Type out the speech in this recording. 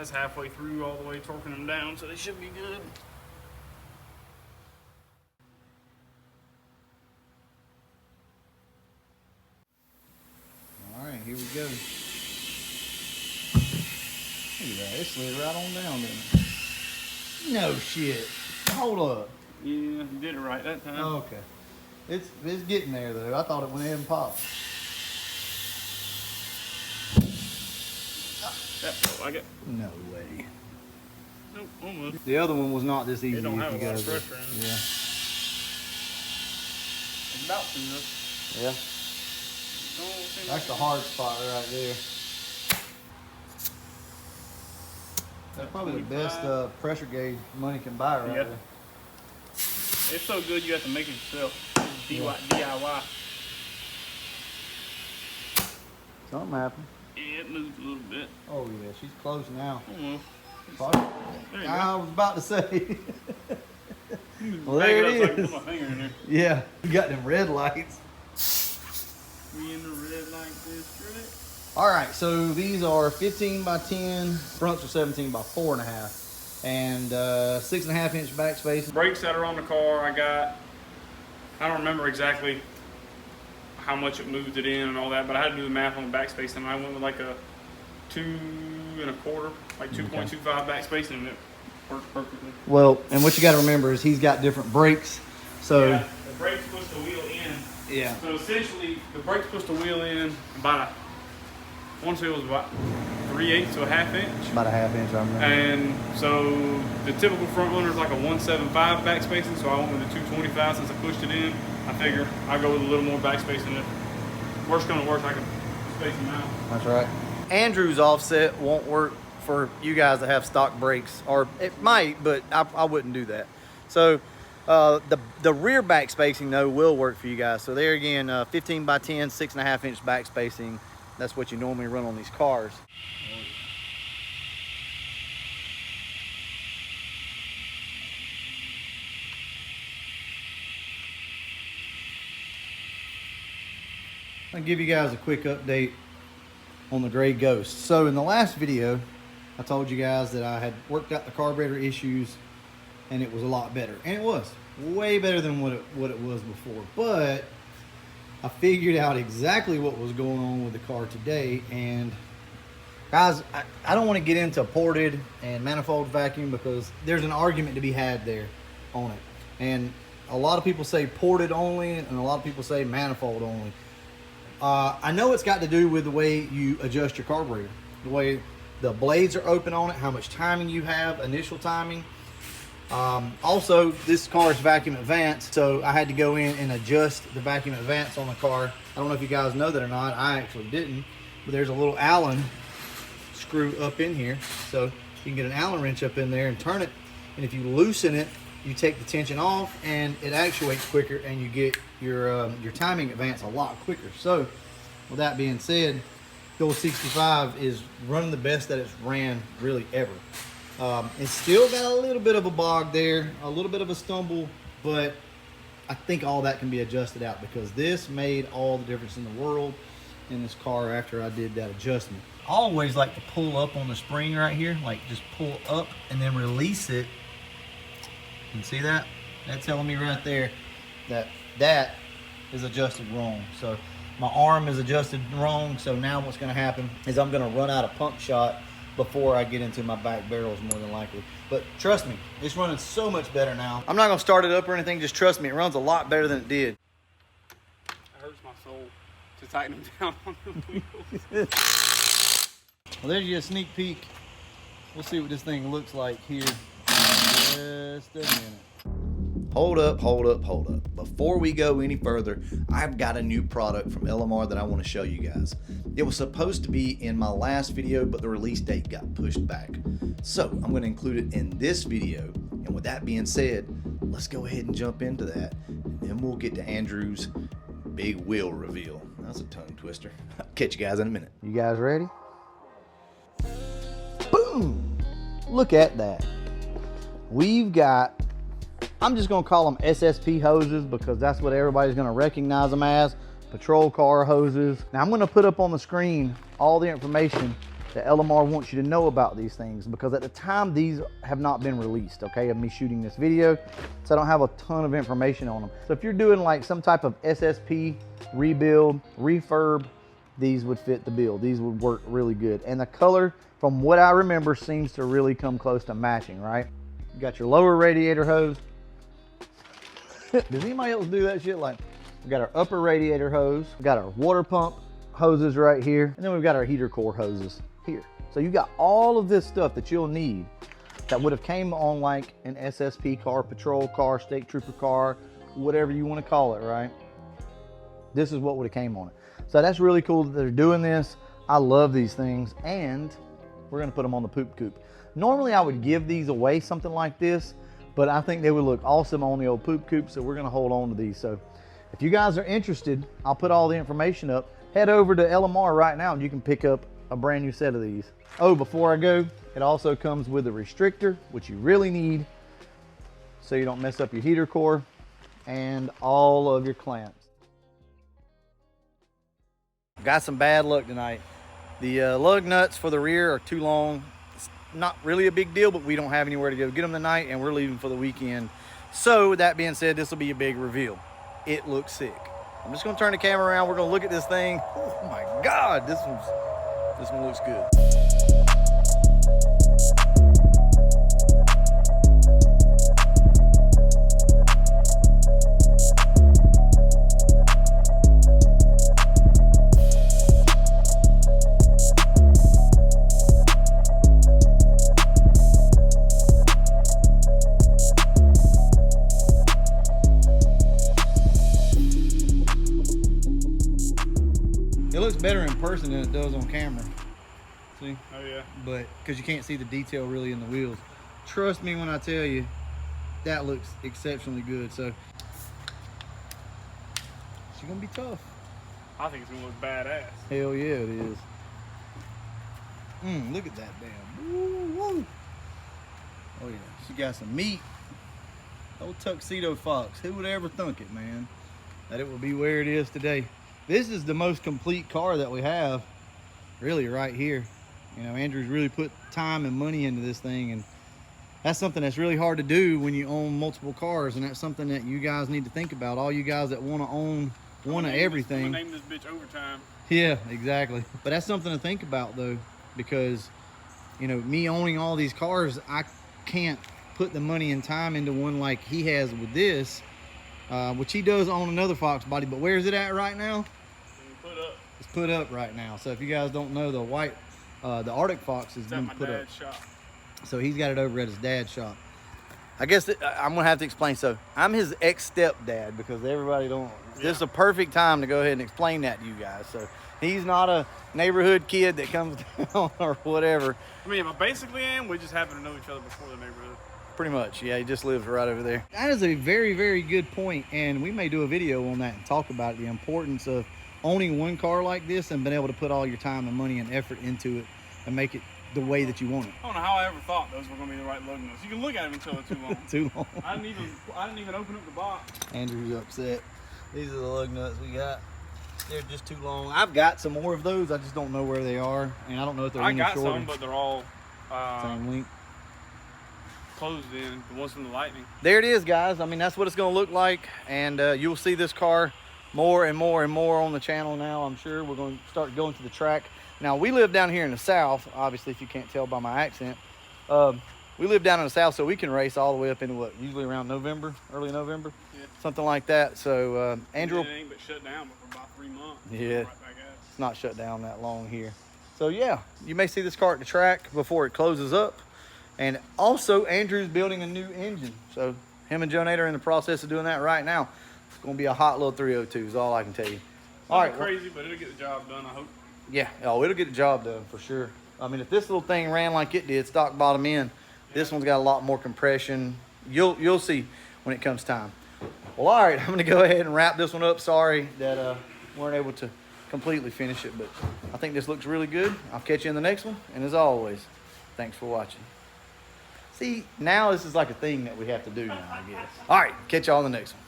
That's halfway through all the way torquing them down, so they should be good. All right, here we go. Look at that, it slid right on down, didn't it? No shit. Hold up. Yeah, you did it right that time. Oh, okay. It's getting there though. I thought it went ahead and popped. That felt like it. No way. Nope, almost. The other one was not this easy. It don't have a lot of there. pressure in it. Yeah. It's about to, though. Yeah. That's the hard spot right there. That's probably the best pressure gauge money can buy right there. It's so good you have to make it yourself. DIY. Something happened. Yeah, it moved a little bit. Oh yeah, she's close now. There you go. I was about to say. Well, Bag there it it up so I can is. put my finger in there. Yeah, you got them red lights. We in the red light district. All right, so these are 15 by 10, fronts are 17 by 4.5, and 6.5 inch backspace. Brakes that are on the car, I don't remember exactly how much it moved it in and all that, but I had to do the math on the backspace, and I went with like a 2 1/4, like 2.25 backspace, and it worked perfectly. Well, and what you got to remember is he's got different brakes, so yeah, the brakes push the wheel in. Yeah. So essentially, the brakes push the wheel in about I want to say it was about 3/8 to a 1/2 inch. About a 1/2 inch, I remember. And so the typical front runner is like a 175 backspacing, so I went with the 225 since I pushed it in. I figure I'll go with a little more backspacing. If worst comes to worst, I can space them out. That's right. Andrew's offset won't work for you guys that have stock brakes, or it might, but I wouldn't do that. So the rear back spacing though will work for you guys. So there again, 15 by 10, 6.5 inch back spacing. That's what you normally run on these cars. I'll give you guys a quick update on the Gray Ghost. So in the last video, I told you guys that I had worked out the carburetor issues and it was a lot better. And it was way better than what it was before. But I figured out exactly what was going on with the car today. And guys, I don't want to get into ported and manifold vacuum because there's an argument to be had there on it. And a lot of people say ported only and a lot of people say manifold only. I know it's got to do with the way you adjust your carburetor, the way the blades are open on it, how much timing you have, initial timing. Also, this car is vacuum advanced, so I had to go in and adjust the vacuum advance on the car. I don't know if you guys know that or not. I actually didn't, but there's a little Allen screw up in here, so you can get an Allen wrench up in there and turn it, and if you loosen it, you take the tension off and it actuates quicker and you get your timing advance a lot quicker. So with that being said, the old 65 is running the best that it's ran really ever. It's still got a little bit of a bog there, a little bit of a stumble, but I think all that can be adjusted out because this made all the difference in the world in this car after I did that adjustment. I always like to pull up on the spring right here, like just pull up and then release it. You can see that? That's telling me right there that that is adjusted wrong. So my arm is adjusted wrong. So now what's going to happen is I'm going to run out of pump shot before I get into my back barrels more than likely. But trust me, it's running so much better now. I'm not going to start it up or anything. Just trust me, it runs a lot better than it did. It hurts my soul to tighten them down on the wheels. Well, there's your sneak peek. We'll see what this thing looks like here. Just a minute. Hold up. Before we go any further, I've got a new product from LMR that I want to show you guys. It was supposed to be in my last video, but the release date got pushed back. So I'm going to include it in this video. And with that being said, let's go ahead and jump into that. And then we'll get to Andrew's big wheel reveal. That's a tongue twister. I'll catch you guys in a minute. You guys ready? Boom! Look at that. We've got, I'm just going to call them SSP hoses because that's what everybody's going to recognize them as, patrol car hoses. Now I'm going to put up on the screen all the information that LMR wants you to know about these things, because at the time these have not been released, okay, of me shooting this video, so I don't have a ton of information on them. So if you're doing like some type of SSP rebuild, refurb, these would fit the bill. These would work really good. And the color, from what I remember, seems to really come close to matching, right? You got your lower radiator hose. Does anybody else do that shit? Like, we got our upper radiator hose, we got our water pump hoses right here, and then we've got our heater core hoses here. So you got all of this stuff that you'll need that would have came on like an SSP car, patrol car, state trooper car, whatever you want to call it, right? This is what would have came on it. So that's really cool that they're doing this. I love these things, and we're gonna put them on the poop coop. Normally I would give these away, something like this, but I think they would look awesome on the old poop coop, so we're gonna hold on to these. So if you guys are interested, I'll put all the information up. Head over to LMR right now and you can pick up a brand new set of these. Oh, before I go, it also comes with a restrictor, which you really need so you don't mess up your heater core and all of your clamps. Got some bad luck tonight. The lug nuts for the rear are too long. It's not really a big deal, but we don't have anywhere to go get them tonight, and we're leaving for the weekend. So with that being said, this will be a big reveal. It looks sick. I'm just gonna turn the camera around. We're gonna look at this thing. Oh my God, this one looks good. It looks better in person than it does on camera. See? Oh yeah. But because you can't see the detail really in the wheels. Trust me when I tell you, that looks exceptionally good. So she's gonna be tough. I think it's gonna look badass. Hell yeah, it is. Look at that damn. Woo, woo. Oh yeah, she got some meat. Old Tuxedo Fox. Who would ever thunk it, man? That it would be where it is today. This is the most complete car that we have, really, right here. You know, Andrew's really put time and money into this thing, and that's something that's really hard to do when you own multiple cars, and that's something that you guys need to think about. All you guys that want to own one of everything. I'm gonna name this bitch Overtime. Yeah, exactly. But that's something to think about, though, because, you know, me owning all these cars, I can't put the money and time into one like he has with this, which he does own another Fox body. But where's it at right now? Put up. It's put up right now. So if you guys don't know, the white, the Arctic Fox has been put up. Shop. So he's got it over at his dad's shop. I guess I'm gonna have to explain. So I'm his ex-stepdad, because everybody don't. Yeah. This is a perfect time to go ahead and explain that to you guys. So he's not a neighborhood kid that comes down or whatever. I mean, I basically am. We just happen to know each other before the neighborhood. Pretty much, yeah. He just lives right over there. That is a very, very good point, and we may do a video on that and talk about the importance of owning one car like this and being able to put all your time and money and effort into it and make it the way that you want it. I don't know how I ever thought those were going to be the right lug nuts. You can look at them until they're too long. Too long. I didn't even open up the box. Andrew's upset. These are the lug nuts we got. They're just too long. I've got some more of those. I just don't know where they are, and I don't know if they're any shorter. I got some, but they're all same length. Closed in. The ones from the Lightning. There it is, guys. I mean, that's what it's going to look like, and you'll see this car more and more and more on the channel now. I'm sure we're going to start going to the track. Now, we live down here in the south, obviously, if you can't tell by my accent. We live down in the south, so we can race all the way up into what, usually around November, early November, yeah. Something like that. So Andrew, it ain't but shut down for about 3 months. Yeah, right back at it's not shut down that long here. So yeah, you may see this car at the track before it closes up. And also, Andrew's building a new engine. So him and Joe Nader are in the process of doing that right now. It's going to be a hot little 302 is all I can tell you. All right, crazy, but it'll get the job done, I hope. Yeah, oh, it'll get the job done for sure. I mean, if this little thing ran like it did, stock bottom in, this one's got a lot more compression. You'll see when it comes time. Well, all right, I'm going to go ahead and wrap this one up. Sorry that weren't able to completely finish it, but I think this looks really good. I'll catch you in the next one. And as always, thanks for watching. See, now this is like a thing that we have to do now, I guess. All right, catch y'all in the next one.